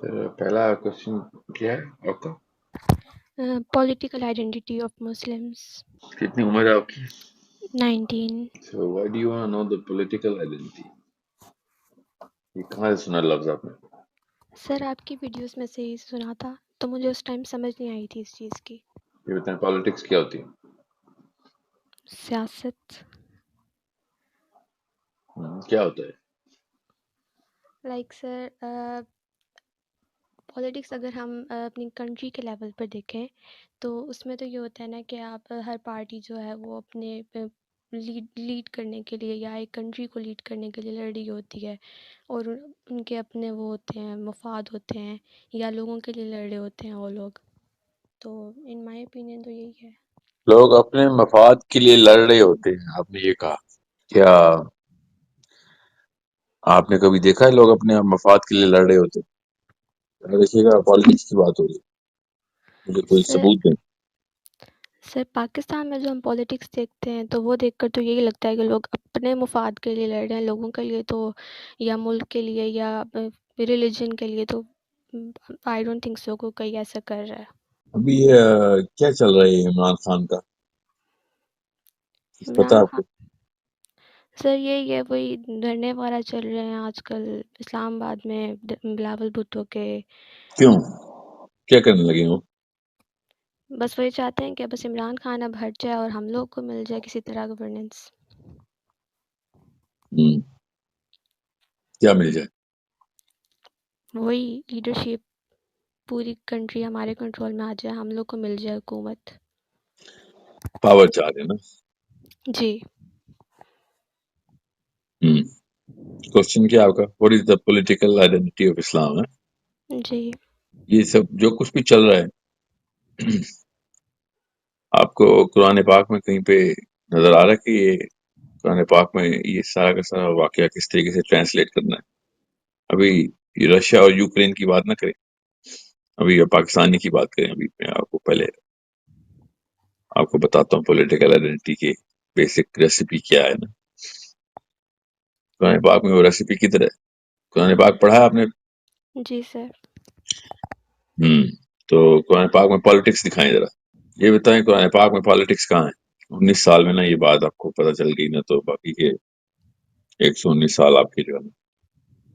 پہلا کوشچن کیا ہے آپ کا؟ Political identity of Muslims. کتنی عمر ہے آپ کی؟ 19. So why do you want to know the political identity؟ یہ کہاں سے سنا لفظ آپ نے؟ سر آپ کی ویڈیوز میں سے ہی سنا تھا تو مجھے اس ٹائم سمجھ نہیں آئی تھی اس چیز کی. یہ بتائیں پالیٹکس کیا ہوتی ہے؟ سیاست. کیا ہوتا ہے؟ لائک سر پالیٹکس اگر ہم اپنی کنٹری کے لیول پر دیکھیں تو اس میں تو یہ ہوتا ہے نا کہ آپ ہر پارٹی جو ہے وہ اپنے لیڈ کرنے کے لیے یا ایک کنٹری کو لیڈ کرنے کے لیے لڑ رہی ہوتی ہے اور ان کے اپنے وہ ہوتے ہیں مفاد ہوتے ہیں یا لوگوں کے لیے لڑ رہے ہوتے ہیں وہ لوگ. تو ان مائی اوپینین تو یہی ہے. لوگ اپنے مفاد کے لیے لڑ رہے ہوتے ہیں، آپ نے یہ کہا. کیا آپ نے کبھی دیکھا ہے لوگ اپنے مفاد کے لیے لڑ رہے ہوتے ہیں؟ دیکھیے گا پالیٹکس کی بات ہو رہی ہے، مجھے کوئی سر ثبوت دیں. سر پاکستان میں جو ہم پالیٹکس دیکھتے ہیں تو وہ دیکھ کر تو یہی لگتا ہے کہ لوگ اپنے مفاد کے لیے لڑ رہے ہیں، لوگوں کے لیے تو یا ملک کے لیے یا ریلیجن کے لیے تو آئی ڈونٹ تھنک سو کو کوئی ایسا کر رہا ہے. ابھی کیا چل رہا ہے عمران خان کا؟ پتہ ہے عمران آپ کو؟ خان سر یہی ہے وہی دھرنے وغیرہ چل رہے ہیں آج کل اسلام آباد میں بلاول بھٹو کے. کیوں کیا کرنے لگے ہو؟ بس وہی چاہتے ہیں کہ بس عمران خان اب ہٹ جائے اور ہم لوگ کو مل جائے کسی طرح گورننس. کیا مل جائے؟ وہی لیڈرشپ پوری کنٹری ہمارے کنٹرول میں آ جائے، ہم لوگ کو مل جائے حکومت. پاور چاہ رہے ہیں نا؟ جی. کوشچن کیا آپ کا؟ What is the political identity of Islam? جی. یہ سب جو کچھ بھی چل رہا ہے آپ کو قرآن پاک میں کہیں پہ نظر آ رہا ہے کہ یہ قرآن پاک میں یہ سارا کا سارا واقعہ کس طریقے سے ٹرانسلیٹ کرنا ہے؟ ابھی یہ رشیا اور یوکرین کی بات نہ کریں، ابھی پاکستانی کی بات کریں. ابھی میں آپ کو پہلے آپ کو بتاتا ہوں پولیٹیکل آئیڈینٹی کی بیسک ریسیپی کیا ہے نا. قرآن پاک میں وہ ریسیپی کی طرح ہے. قرآن پاک پڑھا ہے آپ نے؟ جی سر. تو قرآن پاک میں پالیٹکس دکھائیں ذرا. یہ بتائیں قرآن پاک میں پالیٹکس کہاں ہے؟ 19 سال میں نا یہ بات آپ کو پتہ چل گئی نا تو باقی کے 119 سال آپ کے جو ہے نا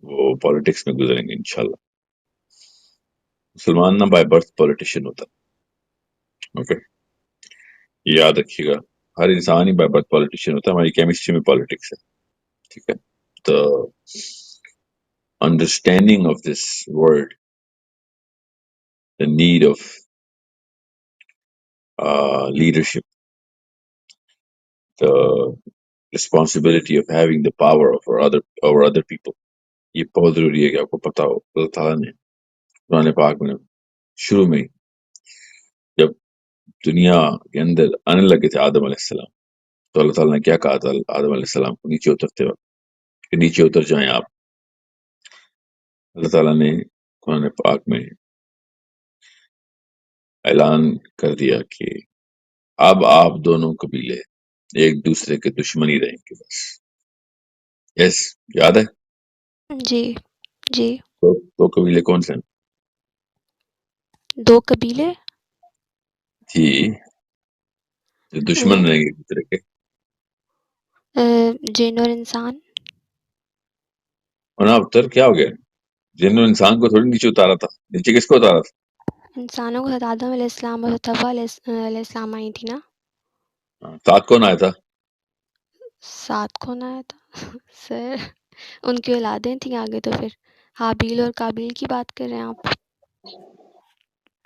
وہ پالیٹکس میں گزریں گے انشاءاللہ. مسلمان نہ بائی برتھ پولیٹیشین ہوتا. اوکے یاد رکھیے گا، ہر انسان ہی بائی برتھ پولیٹیشین ہوتا ہے. ہماری کیمسٹری میں پالیٹکس ہے، ٹھیک ہے. تو understanding of this word, the need of leadership, the responsibility of having the power over other people، یہ بہت ضروری ہے کہ آپ کو پتا ہو. اللہ تعالیٰ نے قرآن پاک میں شروع میں جب دنیا کے اندر آنے لگے تھے آدم علیہ السلام تو اللہ تعالیٰ نے کیا کہا تھا آدم علیہ السلام کو نیچے اترتے وقت کہ نیچے اتر جائیں آپ. اللہ تعالیٰ نے قرآن پاک میں اعلان کر دیا کہ اب آپ دونوں قبیلے ایک دوسرے کے دشمنی رہیں گے بس. یس یاد ہے؟ جی. جی. تو قبیلے کون سے ہیں؟ 2 قبیلے جی جو دشمن رہیں گے ایک دوسرے کے. جن اور انسان. اور ابتر کیا ہو گیا؟ جن اور انسان کو تھوڑی نیچے اتارا تھا، نیچے کس کو اتارا تھا؟ انسانوں کو حضرت آدم علیہ السلام اور حضرت حوا علیہ السلام آئی تھی نا. ساتھ کون آیا تھا؟ 7 کون آیا تھا سر؟ ان کی اولادیں تھیں آگے تو پھر حابیل اور قابیل کی بات کر رہے ہیں آپ.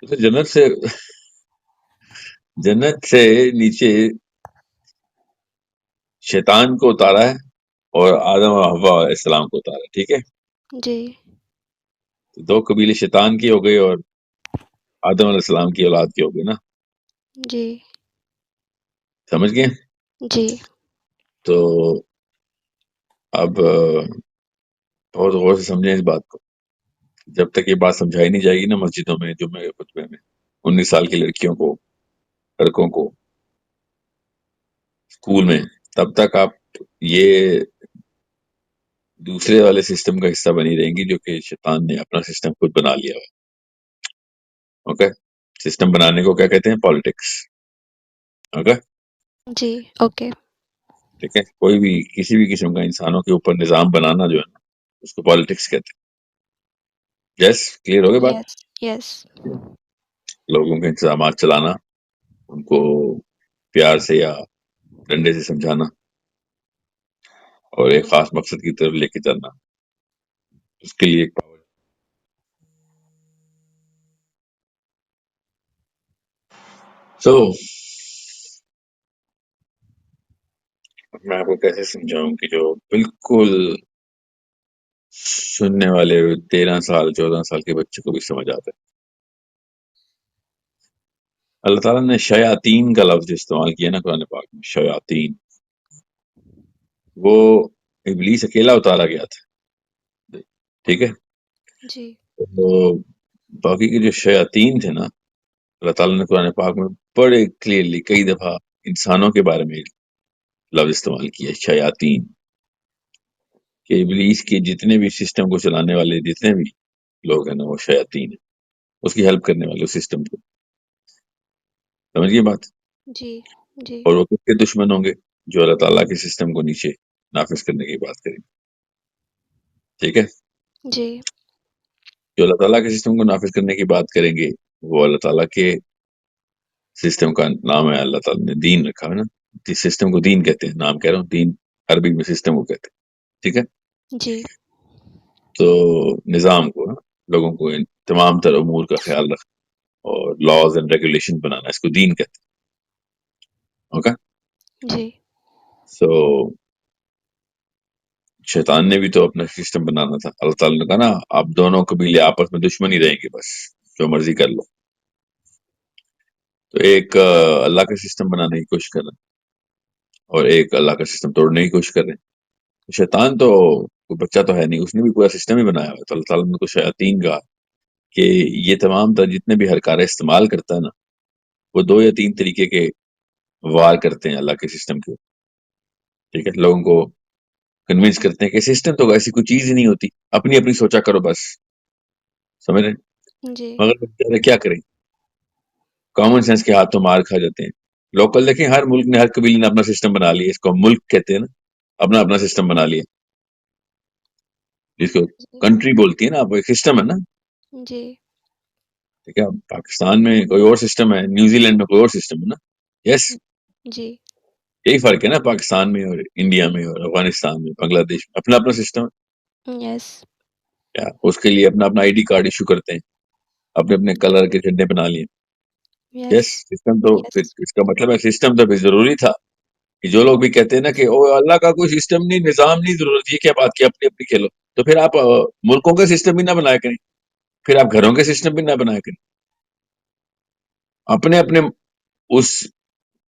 تو جنت سے نیچے شیطان کو اتارا ہے اور آدم و حوا علیہ السلام کو اتارا ہے، ٹھیک ہے. جی. تو 2 قبیلے شیطان کی ہو گئی اور آدم علیہ السلام کی اولاد کی ہو گئی نا. جی. سمجھ گئے؟ جی. تو اب بہت غور سے سمجھیں اس بات کو. جب تک یہ بات سمجھائی نہیں جائے گی نا مسجدوں میں جمعے کے خطبے میں 19 سال کی لڑکیوں کو لڑکوں کو اسکول میں، تب تک آپ یہ دوسرے والے سسٹم کا حصہ بنی رہیں گی جو کہ شیطان نے اپنا سسٹم خود بنا لیا ہوا. اوکے. سسٹم بنانے کو کیا کہتے ہیں؟ پالیٹکس. اوکے. جی اوکے. ٹھیک ہے. کوئی بھی کسی بھی قسم کا انسانوں کے اوپر نظام بنانا جو ہے نا اس کو پالیٹکس کہتے ہیں. یس کلیئر ہو گئی بات. یس یس. لوگوں کے انتظامات چلانا، ان کو پیار سے یا ڈنڈے سے سمجھانا اور ایک خاص مقصد کی طرف لے کے چلنا، اس کے لیے ایک پاور. سو میں آپ کو کیسے سمجھاؤں کہ جو بالکل سننے والے 13 سال 14 سال کے بچے کو بھی سمجھ آتا ہے. اللہ تعالیٰ نے شیاطین کا لفظ استعمال کیا نا قرآن پاک میں. شیاطین، وہ ابلیس اکیلا اتارا گیا تھا. ٹھیک ہے. جی تو باقی کے جو شیاطین تھے نا، اللہ تعالیٰ نے قرآن پاک میں بڑے کلیئرلی کئی دفعہ انسانوں کے بارے میں لفظ استعمال کیا، شیاطین، کہ ابلیس کے جتنے بھی سسٹم کو چلانے والے جتنے بھی لوگ ہیں نا وہ شیاطین ہیں، اس کی ہیلپ کرنے والے اس سسٹم کو. سمجھیے بات. جی جی اور وہ کس کے دشمن ہوں گے؟ جو اللہ تعالیٰ کے سسٹم کو نیچے نافذ کرنے کی بات کریں گے. ٹھیک ہے. جی جو اللہ تعالیٰ کے سسٹم کو نافذ کرنے کی بات کریں گے وہ اللہ تعالیٰ کے سسٹم کا نام ہے. اللہ تعالیٰ نے دین رکھا ہے نا، جس سسٹم کو دین کہتے ہیں. نام کہہ رہا ہوں، دین عربی میں سسٹم کو کہتے ہیں. ٹھیک ہے. جی تو نظام کو نا، لوگوں کو ان تمام تر امور کا خیال رکھنا اور لاز اینڈ ریگولیشن بنانا، اس کو دین کہتے ہیں. اوکے. جی سو شیطان نے بھی تو اپنا سسٹم بنانا تھا. اللہ تعالیٰ نے کہا نا آپ دونوں قبیلے آپس میں دشمن ہی رہیں گے، بس جو مرضی کر لو. تو ایک اللہ کا سسٹم بنانے کی کوشش کر رہے ہیں اور ایک اللہ کا سسٹم توڑنے کی کوشش کر رہے ہیں. شیطان تو کوئی بچہ تو ہے نہیں، اس نے بھی پورا سسٹم ہی بنایا ہوا ہے. تو اللہ تعالیٰ نے تو شیاطین کہا کہ یہ تمام تر جتنے بھی ہرکارہ استعمال کرتا ہے نا وہ 2 یا 3 طریقے کے وار کرتے ہیں اللہ کے سسٹم کے. ٹھیک ہے. لوگوں کو کنوینس کرتے ہیں کہ سسٹم تو ایسی کوئی چیز ہی نہیں ہوتی، اپنی اپنی سوچا کرو بس. سمجھ رہے ہیں؟ جی مگر بیچارے کیا کریں، کامن سینس کے ہاتھ تو مار کھا جاتے ہیں. لوکل دیکھیں، ہر ملک نے ہر قبیلے نے اپنا سسٹم بنا لیا. اس کو ہم ملک کہتے ہیں نا، اپنا اپنا سسٹم بنا لیا. جس کو کنٹری بولتی ہے نا آپ، ایک سسٹم ہے نا. جی ٹھیک ہے. پاکستان میں کوئی اور سسٹم ہے، نیوزی لینڈ میں کوئی اور سسٹم ہے نا. یس. جی یہی فرق ہے نا پاکستان میں اور انڈیا میں اور افغانستان میں، بنگلہ دیش میں اپنا اپنا سسٹم ہے. یس اس کے لیے اپنا اپنا آئی ڈی کارڈ ایشو کرتے ہیں، اپنے اپنے کلر کے جھنڈے بنا لیے. یس یس. سسٹم تو یس. پھر اس کا مطلب ہے سسٹم تو پھر ضروری تھا. کہ جو لوگ بھی کہتے ہیں نا کہ او اللہ کا کوئی سسٹم نہیں، نظام نہیں، ضرورت، یہ کیا بات کی، اپنی اپنی کھیلو. تو پھر آپ ملکوں کا سسٹم بھی نہ بنایا کریں، پھر آپ گھروں کے سسٹم بھی نہ بنایا کریں. اپنے اپنے اس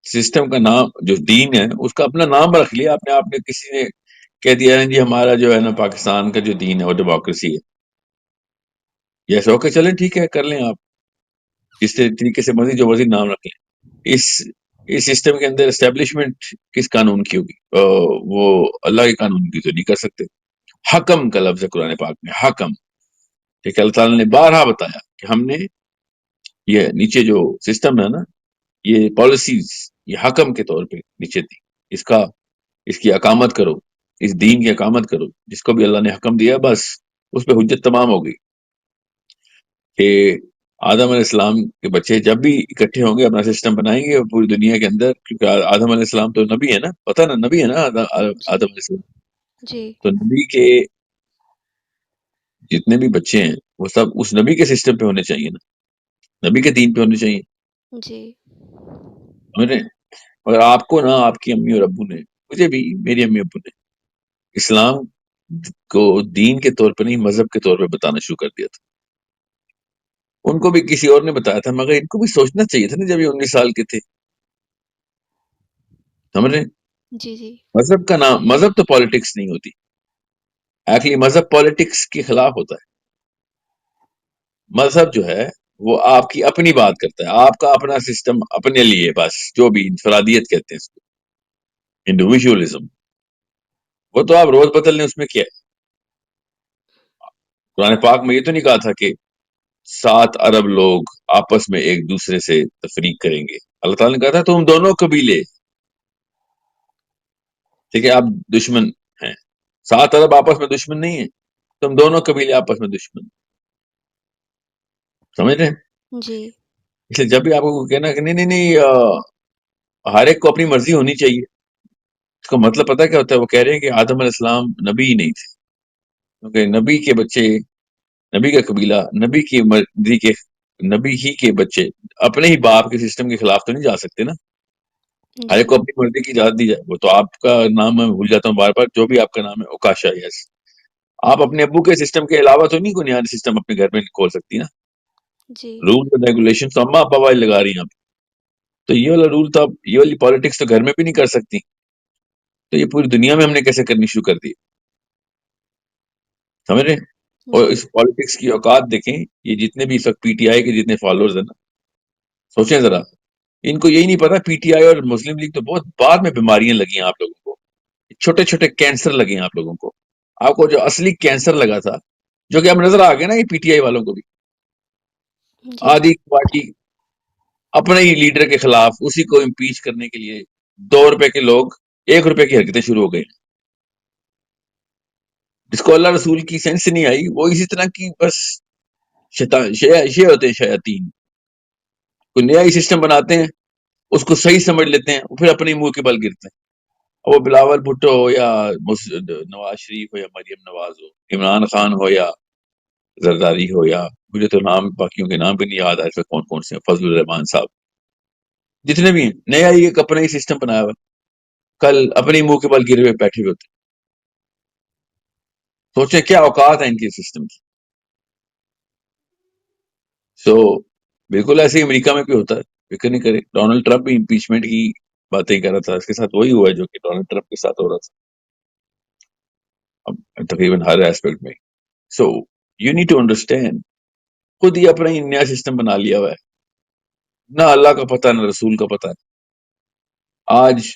سسٹم کا نام جو دین ہے اس کا اپنا نام رکھ لیا آپ نے. آپ نے کسی نے کہہ دیا ہے جی ہمارا جو ہے نا پاکستان کا جو دین ہے وہ ڈیموکریسی ہے. یس اوکے چلیں ٹھیک ہے، کر لیں آپ جس طریقے سے مرضی، جو مرضی نام رکھ لیں. اس سسٹم کے اندر اسٹیبلشمنٹ کس قانون کی ہوگی؟ وہ اللہ کے قانون کی تو نہیں کر سکتے. حکم کا لفظ ہے قرآن پاک میں، حکم. ٹھیک ہے. اللہ تعالیٰ نے بارہا بتایا کہ ہم نے یہ نیچے جو سسٹم ہے نا، یہ پالیسیز یہ حکم کے طور پہ نیچے دی. اس کی اقامت کرو، اس دین کی اقامت کرو. جس کو بھی اللہ نے حکم دیا بس اس پہ حجت تمام ہو گئی. کہ آدم علیہ السلام کے بچے جب بھی اکٹھے ہوں گے اپنا سسٹم بنائیں گے پوری دنیا کے اندر، کیونکہ آدم علیہ السلام تو نبی ہے نا، پتہ نا نبی ہے نا جی آدم علیہ السلام. جی تو نبی کے جتنے بھی بچے ہیں وہ سب اس نبی کے سسٹم پہ ہونے چاہیے نا، نبی کے دین پہ ہونے چاہیے. جی سمجھ رہے ہیں؟ مگر آپ کو نا آپ کی امی اور ابو نے، مجھے بھی میری امی ابو نے اسلام کو دین کے طور پہ نہیں مذہب کے طور پہ بتانا شروع کر دیا تھا. ان کو بھی کسی اور نے بتایا تھا، مگر ان کو بھی سوچنا چاہیے تھا نا جب یہ 19 سال کے تھے. سمجھ رہے ہیں؟ جی جی مذہب کا نام، مذہب تو پالیٹکس نہیں ہوتی. ایکچولی مذہب پالیٹکس کے خلاف ہوتا ہے. مذہب جو ہے وہ آپ کی اپنی بات کرتا ہے، آپ کا اپنا سسٹم اپنے لیے، بس جو بھی انفرادیت کہتے ہیں اس کو، انڈیویجولزم. وہ تو آپ روز بدل لیں، اس میں کیا ہے. قرآن پاک میں یہ تو نہیں کہا تھا کہ 7 ارب لوگ آپس میں ایک دوسرے سے تفریق کریں گے. اللہ تعالیٰ نے کہا تھا تم دونوں قبیلے، ٹھیک ہے، آپ دشمن ہیں. 7 ارب آپس میں دشمن نہیں ہیں، تم دونوں قبیلے آپس میں دشمن. سمجھ رہے ہیں؟ جی اس لیے جب بھی آپ کو کہنا کہ نہیں نہیں نہیں ہر ایک کو اپنی مرضی ہونی چاہیے، اس کا مطلب پتہ کیا ہوتا ہے؟ وہ کہہ رہے ہیں کہ آدم علیہ السلام نبی ہی نہیں تھے، کیونکہ نبی کے بچے، نبی کا قبیلہ، نبی کی مرضی کے، نبی ہی کے بچے اپنے ہی باپ کے سسٹم کے خلاف تو نہیں جا سکتے نا. ہر جی ایک کو اپنی مرضی کی اجازت دی جائے. وہ تو آپ کا نام میں بھول جاتا ہوں بار بار، جو بھی آپ کا نام ہے اوکاشا، یس. آپ اپنے ابو کے سسٹم کے علاوہ تو نہیں کوئی نیا سسٹم اپنے گھر میں کھول سکتی نا. جی رول اور ریگولیشن تو اما ابا والے لگا رہی ہیں آپ، تو یہ والا رول تو آپ، یہ والی پالیٹکس تو گھر میں بھی نہیں کر سکتی، تو یہ پوری دنیا میں ہم نے کیسے کرنی شروع کر دی؟ سمجھ رہے ہیں؟ اور جی اس پالیٹکس کی اوقات دیکھیں، یہ جتنے بھی اس وقت پی ٹی آئی کے جتنے فالوورز ہیں نا، سوچیں ذرا، ان کو یہی نہیں پتا پی ٹی آئی اور مسلم لیگ تو بہت بعد میں بیماریاں لگی ہیں آپ لوگوں کو، چھوٹے چھوٹے کینسر لگے ہیں آپ لوگوں کو. آپ کو جو اصلی کینسر لگا تھا، جو کہ اب نظر آ گیا نا، یہ پی ٹی آئی والوں کو بھی، جی آدھی پارٹی اپنے ہی لیڈر کے خلاف اسی کو امپیچ کرنے کے لیے 2 روپے کے لوگ 1 روپے کی حرکتیں شروع ہو گئی. جس کو اللہ رسول کی سینس نہیں آئی، وہ اسی طرح کی بس شیطان شے ہوتے ہیں، شیاطین. کوئی نیا ہی سسٹم بناتے ہیں، اس کو صحیح سمجھ لیتے ہیں، پھر اپنے منہ کے بل گرتے ہیں. وہ بلاول بھٹو ہو یا نواز شریف ہو یا مریم نواز ہو، عمران خان ہو یا زرداری ہو، یا مجھے تو نام باقیوں کے نام بھی نہیں یاد آ رہے کون کون سے ہیں، فضل الرحمان صاحب، جتنے بھی ہیں، نیا ہی ایک اپنا ہی سسٹم بنایا ہوا. کل اپنے منہ کے بل گرے ہوئے بیٹھے ہوئے ہوتے. سوچیں کیا اوقات ہیں ان کے سسٹم کی. سو بالکل ایسے ہی امریکہ میں بھی ہوتا ہے، فکر نہیں کرے. ڈونلڈ ٹرمپ بھی امپیچمنٹ کی باتیں کر رہا تھا، اس کے ساتھ وہی ہوا ہے جو کہ ڈونلڈ ٹرمپ کے ساتھ ہو رہا تھا اب تقریباً ہر ایسپیکٹ میں. So you need to understand, خود ہی اپنا ہی نیا سسٹم بنا لیا ہوا ہے، نہ اللہ کا پتہ نہ رسول کا پتہ ہے. آج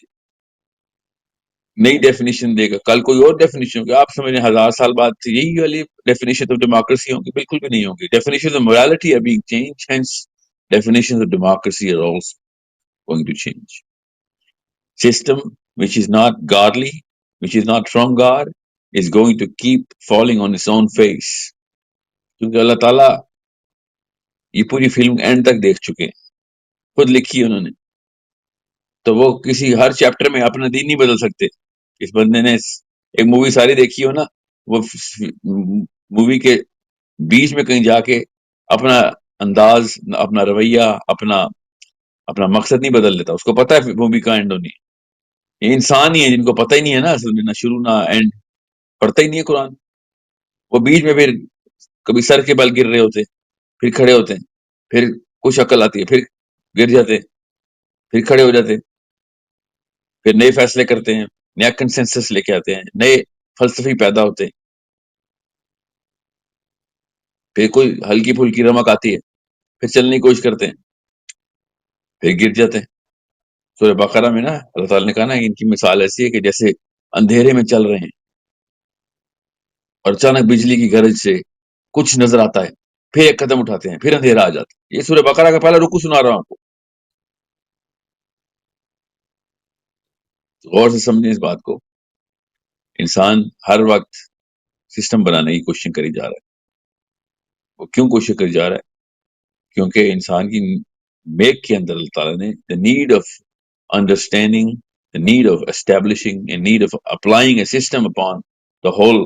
نئی ڈیفینیشن دے گا، کل کوئی اور ڈیفینیشن ہوگی. آپ سمجھیں 1000 سال بعد یہی والی ڈیفینیشن آف ڈیموکریسی ہوں گی؟ بالکل بھی نہیں ہوگی. Definition of morality are being changed, hence definitions of democracy are also going to change. System which is not godly, which is not from God, is going to keep falling on its own face. کیونکہ اللہ تعالیٰ یہ پوری film and تک دیکھ چکے ہیں، خود لکھی ہے انہوں نے، تو وہ کسی ہر چیپٹر میں اپنا دین نہیں بدل سکتے. اس بندے نے ایک مووی ساری دیکھی ہو نا، وہ مووی کے بیچ میں کہیں جا کے اپنا انداز، اپنا رویہ، اپنا مقصد نہیں بدل دیتا. اس کو پتا ہے مووی کا اینڈ ہونی ہے. یہ انسان ہی ہے جن کو پتہ ہی نہیں ہے نا اصل میں، نہ شروع نہ اینڈ، پڑھتا ہی نہیں ہے قرآن. وہ بیچ میں پھر کبھی سر کے بل گر رہے ہوتے ہیں، پھر کھڑے ہوتے ہیں، پھر کچھ عقل آتی ہے، پھر گر جاتے ہیں، پھر کھڑے ہو جاتے ہیں، پھر نئے فیصلے کرتے ہیں، نیا کنسنسس لے کے آتے ہیں، نئے فلسفی پیدا ہوتے ہیں. پھر کوئی ہلکی پھلکی رمق آتی ہے، پھر چلنے کی کوشش کرتے ہیں، پھر گر جاتے ہیں. سورہ بقرہ میں نا اللہ تعالیٰ نے کہا نا، ان کی مثال ایسی ہے کہ جیسے اندھیرے میں چل رہے ہیں اور اچانک بجلی کی گرج سے کچھ نظر آتا ہے، پھر ایک قدم اٹھاتے ہیں، پھر اندھیرا آ جاتا ہے. یہ سورہ بقرہ کا پہلا رکوع سنا رہا ہوں آپ کو، غور سے سمجھیں اس بات کو. انسان ہر وقت سسٹم بنانے کی کوشش کری جا رہا ہے. وہ کیوں کوشش کری جا رہا ہے؟ کیونکہ انسان کی میک کے اندر اللہ تعالیٰ نے the need of understanding, the need of establishing, the need of applying a system upon the whole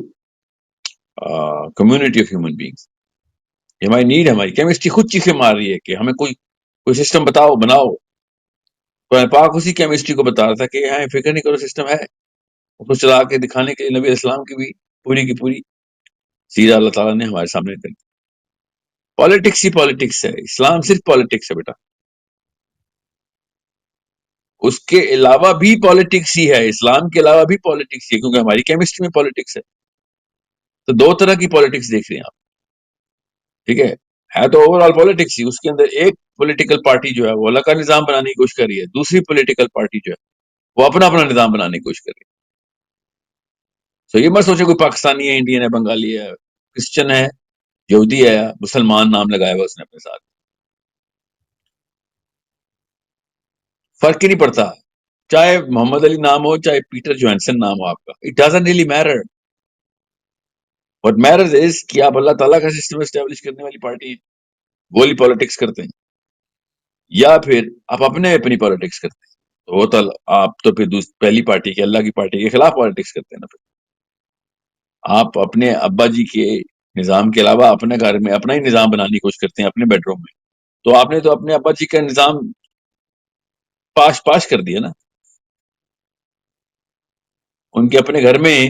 community of human beings. یہ ہماری نیڈ ہے، ہماری کیمسٹری خود چیخے مار رہی ہے کہ ہمیں کوئی سسٹم بتاؤ، بناؤ. قرآن پاک اسی کیمسٹری کو بتا رہا تھا کہ یہاں فکر نہیں کرو، سسٹم ہے. اس کو چلا کے دکھانے کے لیے نبی علیہ السلام کی بھی پوری کی پوری سیرہ اللہ تعالیٰ نے ہمارے سامنے کر دی. پالیٹکس ہی پالیٹکس ہے، اسلام صرف پالیٹکس ہے بیٹا. اس کے علاوہ بھی پالیٹکس ہی ہے، اسلام کے علاوہ بھی پالیٹکس ہی ہے، کیونکہ ہماری کیمسٹری میں پالیٹکس ہے. تو 2 طرح کی پالیٹکس دیکھ رہے ہیں آپ، ٹھیک ہے تو اوور آل پالیٹکس ہی. اس کے اندر ایک پولیٹیکل پارٹی جو ہے وہ اللہ کا نظام بنانے کی کوشش کر رہی ہے، دوسری پولیٹیکل پارٹی جو ہے وہ اپنا نظام بنانے کی کوشش کر رہی ہے. سو یہ مت سوچے کوئی پاکستانی ہے، انڈین ہے، بنگالی ہے، کرسچن ہے، یہودی آیا, مسلمان نام لگایا ہوا اس نے اپنے ساتھ, فرق ہی نہیں پڑتا, چاہے محمد علی نام ہو چاہے پیٹر جوہنسن نام ہو آپ کا, it doesn't really matter. What matters is کہ آپ اللہ تعالیٰ کا سسٹم اسٹیبلش کرنے والی پارٹی ہیں, وہی پالیٹکس کرتے ہیں, یا پھر آپ اپنی پالیٹکس کرتے ہیں. تو وہ تو آپ تو پھر پہلی پارٹی کے, اللہ کی پارٹی کے خلاف پالیٹکس کرتے ہیں نا. پھر آپ اپنے ابا جی کے نظام کے علاوہ اپنے گھر میں اپنا ہی نظام بنانے کی کوشش کرتے ہیں اپنے بیڈ روم میں, تو آپ نے تو اپنے ابا جی کا نظام پاش کر دیا نا. ان کے اپنے گھر میں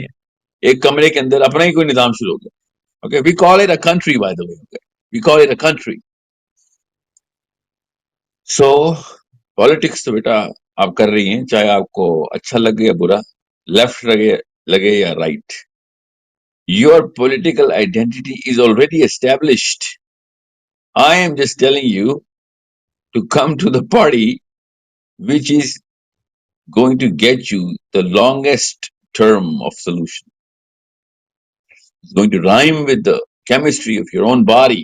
ایک کمرے کے اندر اپنا ہی کوئی نظام شروع ہو گیا. Okay, we call it a country by the way, we call it a country. So politics تو بیٹا آپ کر رہی ہیں, چاہے آپ کو اچھا لگے یا برا, لیفٹ لگے یا right. Your political identity is already established. I am just telling you to come to the party which is going to get you the longest term of solution. It's going to rhyme with the chemistry of your own body.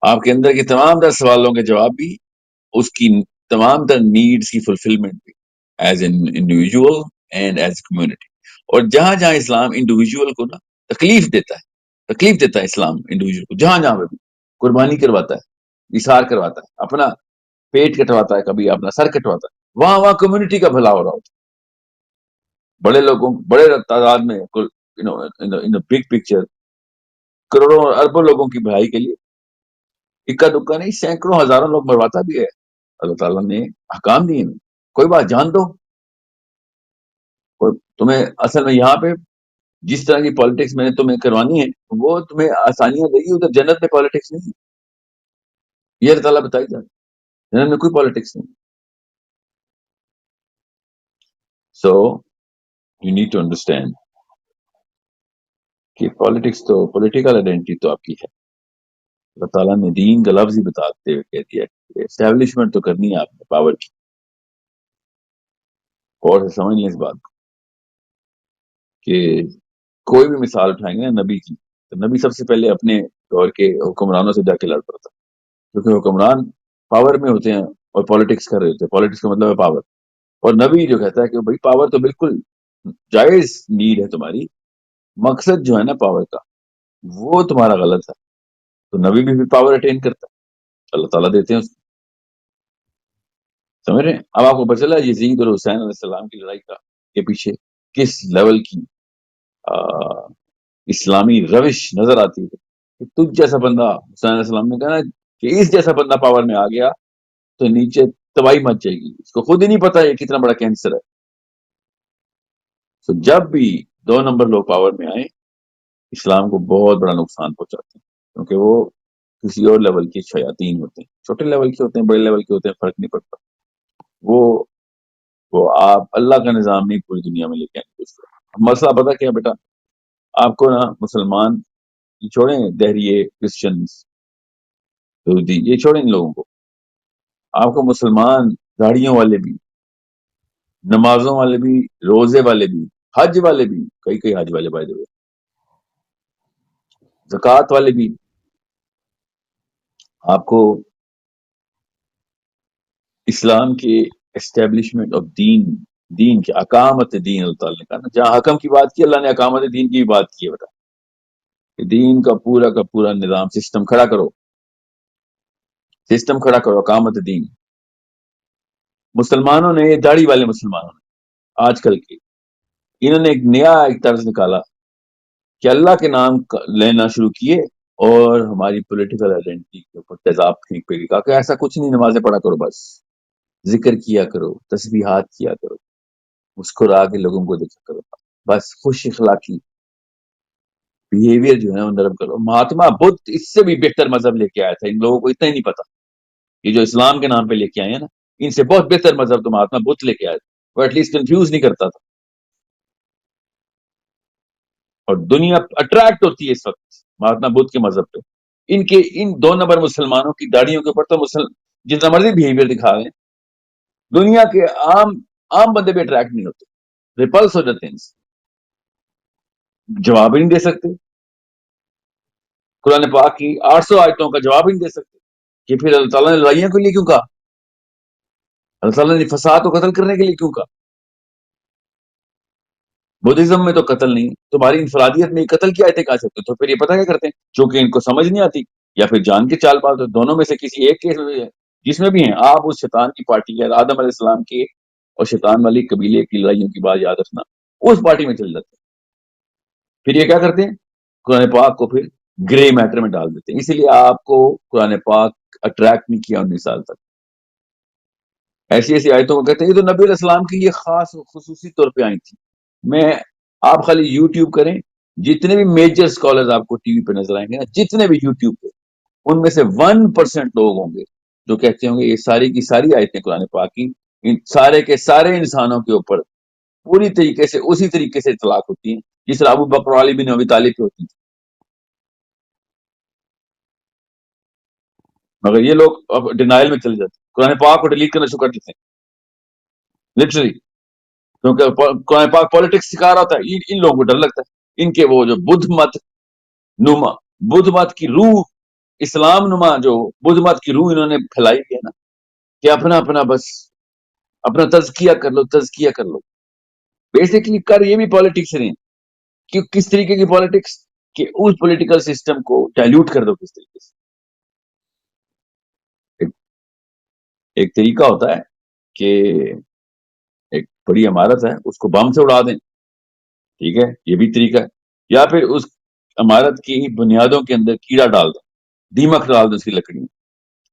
آپ کے اندر کے تمام تر سوالوں کے جواب بھی, اس کی تمام تر نیڈز کی فلفلمنٹ بھی, as an individual and as a community. اور جہاں جہاں اسلام انڈیویجول کو نا تکلیف دیتا ہے اسلام انڈیویجول کو, جہاں جہاں پہ بھی قربانی کرواتا ہے, اثار کرواتا ہے, اپنا پیٹ کٹواتا ہے, کبھی اپنا سر کٹواتا ہے, وہاں وہاں کمیونٹی کا بھلا ہو رہا ہوتا ہے. بڑے لوگوں, بڑے تعداد میں, بگ پکچر کروڑوں اور اربوں لوگوں کی بھلائی کے لیے اکا دکا نہیں, سینکڑوں ہزاروں لوگ مرواتا بھی ہے. اللہ تعالیٰ نے احکام دیے ہیں, کوئی بات جان دو. تمہیں اصل میں یہاں پہ جس طرح کی پالیٹکس میں نے تمہیں کروانی ہے وہ تمہیں آسانیاں دے گی, ادھر جنت میں پالیٹکس نہیں ہے, یہ اللہ تعالیٰ بتائی جاتی, جنت میں کوئی پالیٹکس نہیں. So you need to understand کہ پالیٹکس تو, پولیٹیکل آئیڈینٹی تو آپ کی ہے. اللہ تعالیٰ نے دین کا لفظ ہی بتاتے ہوئے کہہ دیا کہ اسٹیبلشمنٹ تو کرنی ہے آپ نے پاور کی. اور سے سمجھ لیں اس بات کو کہ کوئی بھی مثال اٹھائیں گے نا نبی کی, تو نبی سب سے پہلے اپنے دور کے حکمرانوں سے جا کے لڑ پڑتا, کیونکہ حکمران پاور میں ہوتے ہیں اور پالیٹکس کر رہے ہوتے ہیں. پالیٹکس کا مطلب ہے پاور. اور نبی جو کہتا ہے کہ بھائی پاور تو بالکل جائز نیڈ ہے تمہاری, مقصد جو ہے نا پاور کا وہ تمہارا غلط ہے. تو نبی بھی پاور اٹین کرتا ہے, اللہ تعالیٰ دیتے ہیں اس کو, سمجھ رہے ہیں. اب آپ کو پتہ چلا یزید اور حسین علیہ السلام کی لڑائی کا کے پیچھے کس لیول کی اسلامی روش نظر آتی ہے. کہ تجھ جیسا بندہ, حسین علیہ السلام نے کہا نا کہ اس جیسا بندہ پاور میں آ گیا تو نیچے تباہی مچ جائے گی, اس کو خود ہی نہیں پتا یہ کتنا بڑا کینسر ہے. تو جب بھی 2 نمبر لوگ پاور میں آئے, اسلام کو بہت بڑا نقصان پہنچاتے ہیں, کیونکہ وہ کسی اور لیول کے شیاطین ہوتے ہیں, چھوٹے لیول کے ہوتے ہیں, بڑے لیول کے ہوتے ہیں, فرق نہیں پڑتا. وہ آپ اللہ کا نظام نہیں پوری دنیا میں لے کے آئیں گے. مسئلہ پتا کیا بیٹا, آپ کو نا مسلمان چھوڑیں, دہریے, کرسچنز, یہودی, یہ چھوڑیں ان لوگوں کو. آپ کو مسلمان داڑیوں والے بھی, نمازوں والے بھی, روزے والے بھی, حج والے بھی, کئی حج والے بھائی دے, زکوٰۃ والے بھی, آپ کو اسلام کے اسٹیبلشمنٹ آف دین کے اقامت دین, اللہ تعالیٰ نے کہا نا, جہاں حکم کی بات کی اللہ نے اقامت دین کی بھی بات کی ہے بیٹا, کہ دین کا پورا نظام سسٹم کھڑا کرو, اقامت دین. مسلمانوں نے, داڑھی والے مسلمانوں نے آج کل کے, انہوں نے ایک نیا طرز نکالا کہ اللہ کے نام لینا شروع کیے اور ہماری پولیٹیکل آئیڈینٹی کے اوپر تیزاب پھینک پہ کہا کہ ایسا کچھ نہیں, نمازیں پڑھا کرو, بس ذکر کیا کرو, تسبیحات کیا کرو, مسکرا کے لوگوں کو دیکھا کرو, بس خوش اخلاقی بیہیویئر جو ہے وہ نرم کرو. مہاتما بدھ اس سے بھی بہتر مذہب لے کے آیا تھا, ان لوگوں کو اتنا ہی نہیں پتا. یہ جو اسلام کے نام پہ لے کے آئے ہیں نا, ان سے بہت بہتر مذہب تو مہاتما بدھ لے کے آئے تھے. وہ ایٹ لیسٹ کنفیوز نہیں کرتا تھا. اور دنیا اٹریکٹ ہوتی ہے اس وقت مہاتما بدھ کے مذہب پہ. ان 2 نمبر مسلمانوں کی داڑیوں کے اوپر تو جتنا مرضی بیہیویئر دکھا رہے ہیں, دنیا کے عام بندے بھی اٹریکٹ نہیں ہوتے, ریپلس ہو جاتے ہیں, جواب ہی نہیں دے سکتے. قرآن پاک کی 800 آیتوں کا جواب ہی نہیں دے سکتے کہ پھر اللہ تعالیٰ نے لڑائیوں کے لیے کیوں کہا، اللہ تعالیٰ نے فساد کو قتل کرنے کے لیے کیوں کہا؟ بدھزم میں تو قتل نہیں، تمہاری انفرادیت میں قتل کی آیتیں کہا سکتے، تو پھر یہ پتہ کیا کرتے ہیں، چونکہ ان کو سمجھ نہیں آتی یا پھر جان کے چال بات، دونوں میں سے کسی ایک کیس میں جس میں بھی ہیں آپ اس شیطان کی پارٹی ہے، آدم علیہ السلام کی اور شیطان والی قبیلے کی لڑائیوں کی بات یاد رکھنا، اس پارٹی میں چل جاتے ہیں۔ پھر یہ کیا کرتے ہیں، قرآن پاک کو پھر گرے میٹر میں ڈال دیتے ہیں۔ اسی لیے آپ کو قرآن پاک اٹریکٹ نہیں کیا 19 سال تک، ایسی ایسی آیتوں کو کہتے ہیں یہ تو نبی علیہ السلام کے لیے خاص خصوصی طور پہ آئی تھی۔ میں آپ خالی یوٹیوب کریں، جتنے بھی میجر اسکالرز آپ کو ٹی وی پہ نظر آئیں گے نا، جتنے بھی یوٹیوب پہ، ان میں سے 1% لوگ ہوں گے جو کہتے ہوں گے یہ ساری کی ساری آیتیں قرآن پاک کی ان سارے کے سارے انسانوں کے اوپر پوری طریقے سے اسی طریقے سے اطلاق ہوتی ہیں جس طرح ابو بکر علی بن ابی طالب پہ ہوتی ہیں۔ مگر یہ لوگ اب ڈینائل میں چلے جاتے ہیں، قرآن پاک کو ڈیلیٹ کرنا شروع کر دیتے ہیں لٹرلی، کیونکہ قرآن پاک پالیٹکس سکھا رہا ہوتا ہے، ان لوگوں کو ڈر لگتا ہے، ان کے وہ جو بدھ مت نما، بدھ مت کی روح، اسلام نما جو بدھ مت کی روح انہوں نے پھیلائی ہے نا، کہ اپنا اپنا بس اپنا تزکیہ کر لو، تزکیہ کر لو، بیسکلی کر یہ بھی پالیٹکس نہیں ہے کہ کس طریقے کی پالیٹکس، کہ اس پولیٹیکل سسٹم کو ڈائلیوٹ کر دو کس طریقے سے۔ ایک ایک طریقہ ہوتا ہے کہ ایک بڑی عمارت ہے اس کو بم سے اڑا دیں، ٹھیک ہے، یہ بھی طریقہ ہے، یا پھر اس عمارت کی بنیادوں کے اندر کیڑا ڈال دیں، دیمک ڈال دیں اس کی لکڑی میں،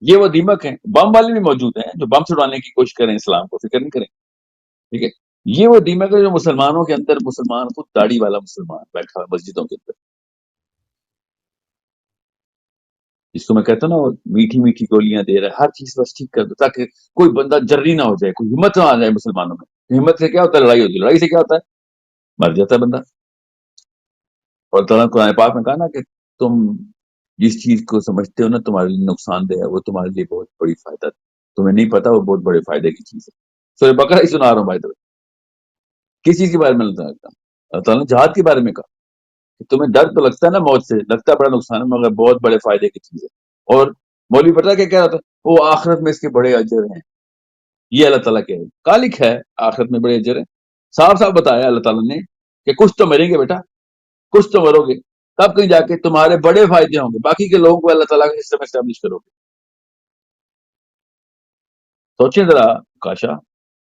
یہ وہ دیمک ہیں، بم والے بھی موجود ہیں جو بم سے اڑانے کی کوشش کریں، اسلام کو فکر نہیں کریں، ٹھیک ہے، یہ وہ دیمک ہے جو مسلمانوں کے اندر، مسلمان خود داڑھی والا مسلمان بیٹھا ہے مسجدوں کے اندر، جس کو میں کہتا ہوں نا وہ میٹھی میٹھی گولیاں دے رہا ہے، ہر چیز بس ٹھیک کر دو تاکہ کوئی بندہ جری نہ ہو جائے، کوئی ہمت نہ آ جائے مسلمانوں میں۔ ہمت سے کیا ہوتا ہے، لڑائی ہوتی ہے، لڑائی سے کیا ہوتا ہے، مر جاتا ہے بندہ۔ اور تعالیٰ نے قرآن پاک میں کہا نا کہ تم جس چیز کو سمجھتے ہو نا تمہارے لیے نقصان دہ ہے، وہ تمہارے لیے بہت بڑی فائدہ ہے، تمہیں نہیں پتا وہ بہت بڑے فائدے کی چیز ہے۔ سورہ بقرہ ہی سنا رہا ہوں بھائی، کس چیز کے بارے میں اللہ تعالیٰ نے جہاد کے بارے میں کہا کہ تمہیں ڈر تو لگتا ہے نا موت سے، لگتا ہے بڑا نقصان ہے، مگر بہت بڑے فائدے کی چیز ہے۔ اور مولوی پتہ کیا کہہ رہا تھا، وہ آخرت میں اس کے بڑے اجر ہیں، یہ اللہ تعالیٰ کہہ رہے ہیں، کہاں لکھا ہے آخرت میں بڑے اجر ہیں؟ صاف صاف بتایا اللہ تعالیٰ نے کہ کچھ تو مریں گے بیٹا، کچھ تو مرو گے، تب کہیں جا کے تمہارے بڑے فائدے ہوں گے، باقی کے لوگوں کو اللہ تعالیٰ کا سسٹم اسٹیبلش کرو گے۔ سوچیں ذرا کاشا،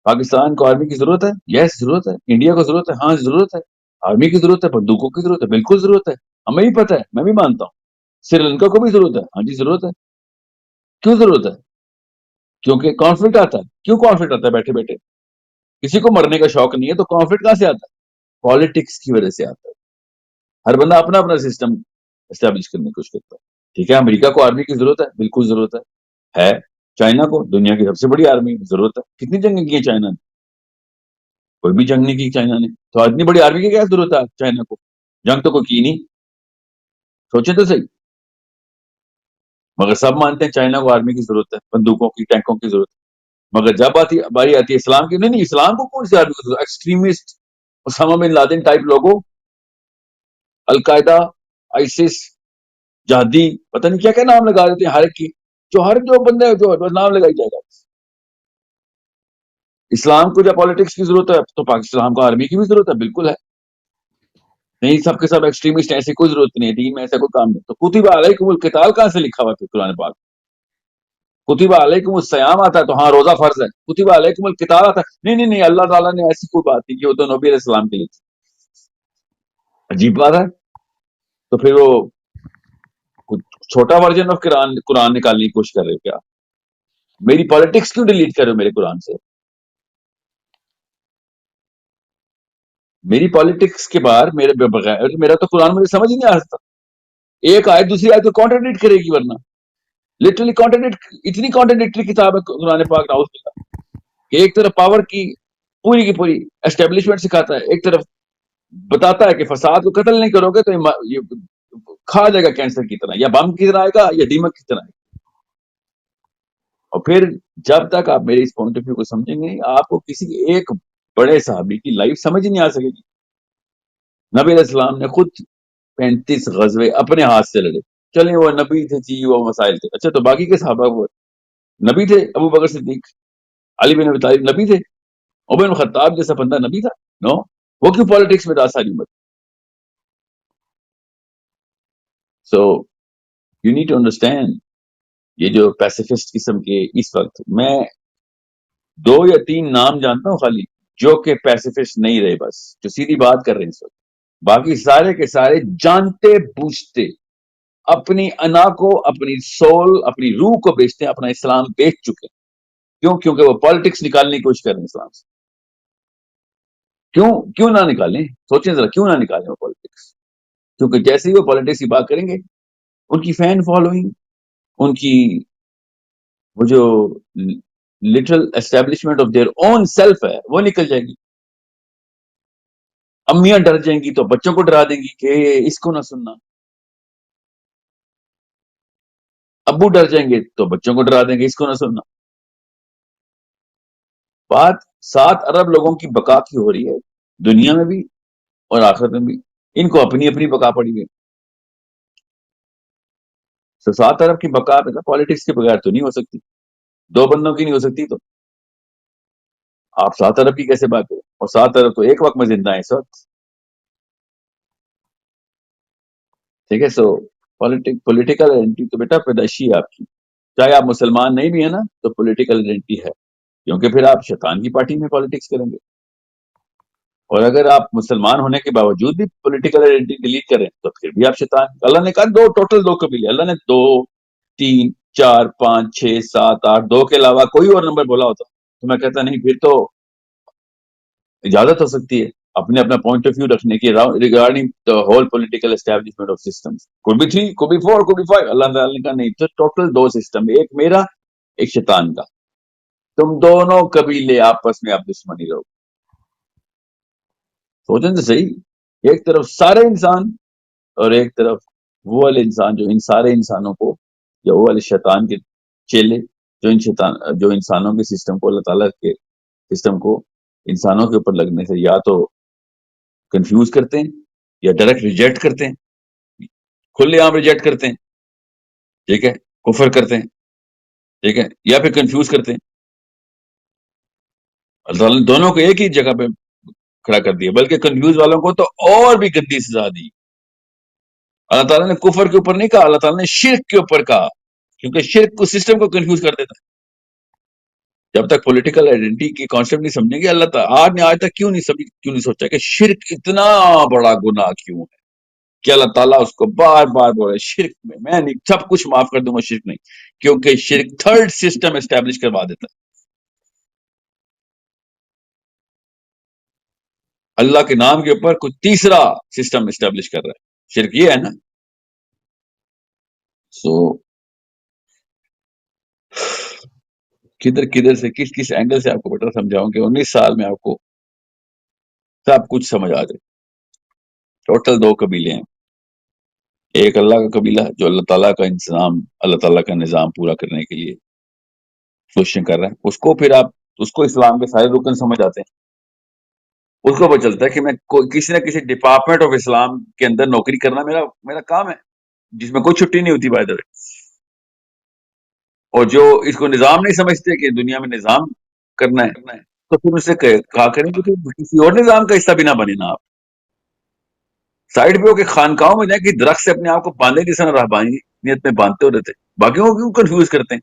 پاکستان کو آرمی کی ضرورت ہے؟ یس ضرورت ہے۔ انڈیا کو ضرورت ہے؟ ہاں ضرورت ہے۔ آرمی کی ضرورت ہے، بندوقوں کی ضرورت ہے، بالکل ضرورت ہے، ہمیں بھی پتہ ہے، میں بھی مانتا ہوں۔ سری لنکا کو بھی ضرورت ہے، ہاں جی ضرورت ہے۔ کیوں ضرورت ہے؟ کیونکہ کانفلکٹ آتا ہے۔ کیوں کانفلکٹ آتا ہے؟ بیٹھے بیٹھے کسی کو مرنے کا شوق نہیں ہے تو کانفلکٹ کہاں سے آتا ہے؟ پالیٹکس کی وجہ سے آتا ہے۔ ہر بندہ اپنا اپنا سسٹم اسٹیبلش کرنے کی کوشش کرتا ہے، ٹھیک ہے۔ امریکہ کو آرمی کی ضرورت ہے، بالکل ضرورت ہے۔ چائنا کو، دنیا کی سب سے بڑی آرمی کی ضرورت ہے، کتنی جنگیں کی ہیں چائنا نے؟ کوئی بھی جنگ نہیں کی چائنا نے، تو اتنی بڑی آرمی کی کیا ضرورت ہے چائنا کو؟ جنگ تو کوئی کی نہیں، سوچیں تو صحیح۔ مگر سب مانتے ہیں چائنا کو آرمی کی ضرورت ہے، بندوقوں کی، ٹینکوں کی ضرورت ہے، مگر جب باری آتی ہے اسلام کی، نہیں نہیں، اسلام کو کون سی آرمی کی ضرورت ہے؟ Extremist Osama bin Laden type لوگوں، القاعدہ، آئسس، جہادی، پتہ نہیں کیا کیا نام لگا دیتے ہیں ہر ایک کی، جو بندے جو نام لگائی جائے گا۔ اسلام کو جب پالیٹکس کی ضرورت ہے تو پاکستان کو آرمی کی بھی ضرورت ہے، بالکل ہے۔ نہیں سب کے سب ایکسٹریمسٹ، ایسی کوئی ضرورت نہیں ہے، دین میں ایسا کوئی کام نہیں۔ تو کتب علیکم القتال کہاں سے لکھا ہوا ہے قرآن پاک؟ کتب علیکم الصیام آتا ہے تو ہاں روزہ فرض ہے، کتب علیکم القتال آتا ہے، نہیں نہیں نہیں، اللہ تعالیٰ نے ایسی کوئی بات نہیں کی، وہ تو نبی علیہ السلام کے لیے تھی۔ عجیب بات ہے۔ تو پھر وہ کچھ چھوٹا ورژن آف قرآن نکالنے کی کوشش کر رہے ہو کیا؟ میری پالیٹکس کیوں ڈیلیٹ کر رہے ہو میرے قرآن سے؟ میری پالیٹکس کے بعد میرے بغیر میرا تو قرآن مجھے سمجھ ہی نہیں آ سکتا، ایک آیت دوسری آیت کو کانٹرڈکٹ کرے گی، ورنہ لٹرلی کانٹرڈکٹ، اتنی کانٹرڈکٹری کتاب ہے قرآن پاک، ناؤز باللہ، کہ ایک طرف پاور کی پوری اسٹیبلشمنٹ سکھاتا ہے، ایک طرف بتاتا ہے کہ فساد کو قتل نہیں کرو گے تو یہ کھا جائے گا کینسر کی طرح، یا بم کی طرح آئے گا، یا دیمک کی طرح آئے گا۔ اور پھر جب تک آپ میرے اس پوائنٹ آف ویو کو سمجھیں گے نہیں، آپ کو کسی ایک بڑے صحابی کی لائف سمجھ ہی نہیں آ سکے گی۔ نبی علیہ السلام نے خود 35 غزوے اپنے ہاتھ سے لڑے، چلیں وہ نبی تھے جی، وہ مسائل تھے. اچھا تو باقی کے صحابہ وہ نبی تھے؟ ابو بکر صدیق، علی بن ابی طالب نبی تھے؟ عمر بن خطاب جیسا بندہ نبی تھا؟ نو. وہ کیوں پالیٹکس میں تھا ساری عمر؟ So you need to understand. یہ جو پیسفسٹ قسم کے اس وقت میں 2 یا 3 نام جانتا ہوں خالی، جو کہ پیسفسٹ نہیں رہے، بس جو سیدھی بات کر رہے ہیں اس وقت. باقی سارے کے سارے جانتے بوجھتے اپنی انا کو، اپنی سول، اپنی روح کو بیچتے ہیں، اپنا اسلام بیچ چکے ہیں. کیوں؟ کیونکہ وہ پالیٹکس نکالنے کی کوشش کر رہے ہیں اسلام سے. کیوں نہ نکالیں؟ سوچیں ذرا، کیوں نہ نکالیں وہ پالیٹکس؟ کیونکہ جیسے ہی وہ پالیٹکس کی بات کریں گے، ان کی فین فالوئنگ، ان کی وہ جو literal establishment of their own self ہے وہ نکل جائے گی. امیاں ڈر جائیں گی تو بچوں کو ڈرا دیں گی کہ اس کو نہ سننا. ابو ڈر جائیں گے تو بچوں کو ڈرا دیں گے اس کو نہ سننا. بات 7 ارب لوگوں کی بقا کی ہو رہی ہے، دنیا میں بھی اور آخرت میں بھی. ان کو اپنی اپنی بقا پڑی ہے. 7 ارب کی بقا پالیٹکس کے بغیر تو نہیں ہو سکتی. 2 بندوں کی نہیں ہو سکتی، تو آپ 7 ارب کی کیسے بات کریں؟ اور 7 ارب تو ایک وقت میں زندہ ہیں اس وقت. ٹھیک ہے. سو پولیٹیکل آئیڈینٹی تو بیٹا پیدائشی ہے آپ کی. چاہے آپ مسلمان نہیں بھی ہیں نا تو پولیٹیکل آئیڈینٹی ہے، کیونکہ پھر آپ شیطان کی پارٹی میں پالیٹکس کریں گے. اور اگر آپ مسلمان ہونے کے باوجود بھی پولیٹیکل آئیڈینٹی ڈیلیٹ کریں تو پھر بھی آپ شیطان. اللہ نے کہا ٹوٹل 2 قبیلے. اللہ نے 2 3 4 5 6 7 8 2 کے علاوہ کوئی اور نمبر بولا ہوتا تو میں کہتا نہیں، پھر تو اجازت ہو سکتی ہے اپنے اپنا پوائنٹ آف ویو رکھنے کی regarding the whole political establishment of systems. کوئی بھی 3، کوئی بھی 4، کوئی بھی 5. اللہ تعالیٰ نے کہا نہیں، تو ٹوٹل 2 سسٹم، ایک میرا ایک شیطان کا. تم دونوں قبیلے آپس میں آپ دشمنی رہو. سوچیں تو صحیح. ایک طرف سارے انسان اور ایک طرف وہ والے انسان جو ان سارے انسانوں کو، یا وہ والے شیطان کے چیلے جو انسانوں کے سسٹم کو، اللہ تعالیٰ کے سسٹم کو انسانوں کے اوپر لگنے سے یا تو کنفیوز کرتے ہیں یا ڈائریکٹ ریجیکٹ کرتے ہیں، کھلے عام ریجیکٹ کرتے ہیں. ٹھیک ہے. کفر کرتے ہیں. ٹھیک ہے. یا پھر کنفیوز کرتے ہیں. اللہ تعالیٰ نے دونوں کو ایک ہی جگہ پہ کھڑا کر دیا، بلکہ کنفیوز والوں کو تو اور بھی گندی سزا دی. اللہ تعالیٰ نے کفر کے اوپر نہیں کہا، اللہ تعالیٰ نے شرک کے اوپر کہا، کیونکہ شرک کو سسٹم کو کنفیوز کر دیتا ہے. جب تک پولیٹیکل آئیڈینٹی کی کانسیپٹ نہیں سمجھیں گے، اللہ تعالیٰ آج تک کیوں نہیں سوچا کہ شرک اتنا بڑا گناہ کیوں ہے کہ اللہ تعالیٰ اس کو بار بار بول رہے شرک میں نہیں، سب کچھ معاف کر دوں گا، شرک نہیں. کیونکہ شرک تھرڈ سسٹم اسٹیبلش کروا دیتا ہے. اللہ کے نام کے اوپر کوئی تیسرا سسٹم اسٹیبلش کر رہا ہے. شرک یہ ہے نا. سو کدھر سے کس اینگل سے آپ کو بیٹا سمجھاؤں کہ 19 سال میں آپ کو سب کچھ سمجھ آ جائے. ٹوٹل 2 قبیلے ہیں. ایک اللہ کا قبیلہ جو اللہ تعالیٰ کا انتظام، اللہ تعالیٰ کا نظام پورا کرنے کے لیے کوششیں کر رہا ہے. اس کو پھر آپ اس کو اسلام کے سارے رکن سمجھ آتے ہیں. اس کو پتہ چلتا ہے کہ میں کسی نہ کسی ڈپارٹمنٹ آف اسلام کے اندر نوکری کرنا میرا کام ہے، جس میں کوئی چھٹی نہیں ہوتی بائی دا وے. اور جو اس کو نظام نہیں سمجھتے کہ دنیا میں نظام کرنا ہے، تو پھر اس سے کہا کریں کہ پھر کسی اور نظام کا حصہ بھی نہ بنے نا. آپ سائڈ پہ ہو کے خانقاہوں میں جائیں کہ درخت سے اپنے آپ کو باندھے جیسا نہ رہبانی نیت میں باندھتے ہو رہتے، باقیوں کو کیوں کنفیوز کرتے ہیں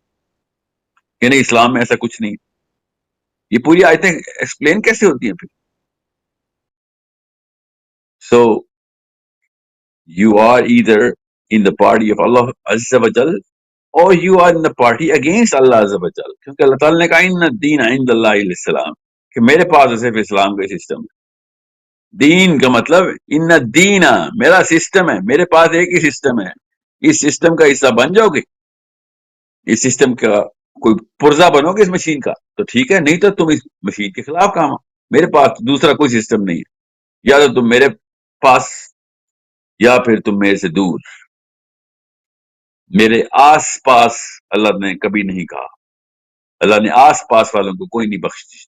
کہ نہیں اسلام میں ایسا کچھ نہیں. یہ پوری آیتیں ایکسپلین کیسے ہوتی ہیں پھر؟ So you are either in the party of اللہ عز و جل اور you are in the party against اللہ عز و جل. کیونکہ اللہ تعالیٰ نے کہا ان الدین عند اللہ الاسلام، کہ میرے پاس صرف اسلام کا سسٹم ہے. دین کا مطلب ان الدین، میرا سسٹم ہے، میرے پاس ایک ہی سسٹم ہے. اس سسٹم کا حصہ بن جاؤ گے، اس سسٹم کا کوئی پرزا بنو گے اس مشین کا تو ٹھیک ہے، نہیں تو تم اس مشین کے خلاف کام. میرے پاس دوسرا کوئی سسٹم نہیں ہے. یا تو تم میرے پاس یا پھر تم میرے سے دور. میرے آس پاس اللہ نے کبھی نہیں کہا. اللہ نے آس پاس والوں کو کوئی نہیں بخش دی.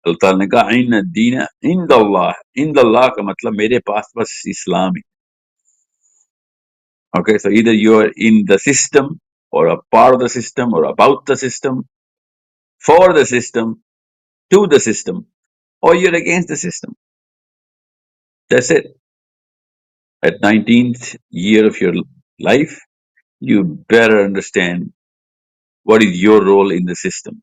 اللہ تعالیٰ نے کہا ان الدین عند اللہ. عند اللہ کا مطلب میرے پاس بس اسلام ہی. Okay, so either you are in the system or a part of the system or about the system, for the system, to the system, or you're against the system. That's it. At 19th year of your life, you better understand what is your role in the system.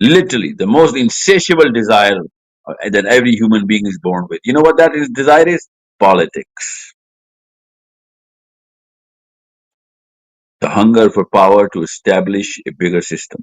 literally the most insatiable desire that every human being is born with. You know what that is, desire is? Politics. The hunger for power to establish a bigger system.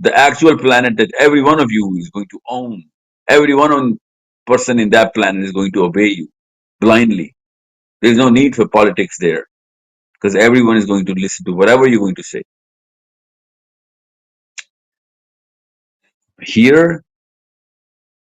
the actual planet that every one of you is going to own. Every person in that planet is going to obey you blindly. There's no need for politics there because everyone is going to listen to whatever you're going to say. Here,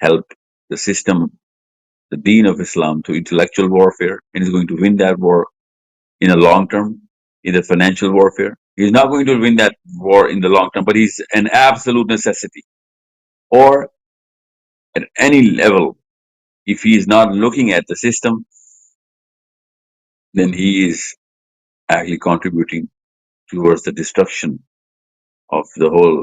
help the system, the deen of Islam, through intellectual warfare, and is going to win that war in a long term, in the financial warfare. He's not going to win that war in the long term, but he's an absolute necessity. Or at any level, if he is not looking at the system, then he is actually contributing towards the destruction of the whole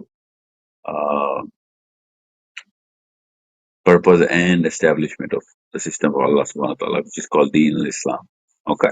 purpose and establishment of the system of Allah subhanahu wa ta'ala, which is called Deen al-Islam. Okay.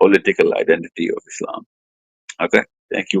political identity of Islam. Okay, thank you.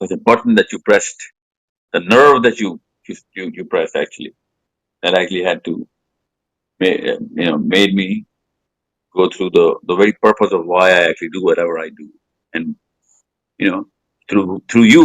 such a button that you pressed, the nerve that you pressed actually, that actually had to made me go through the very purpose of why I actually do whatever I do. And you know, through you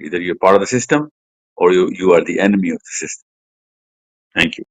Either you're part of the system or you are the enemy of the system. Thank you.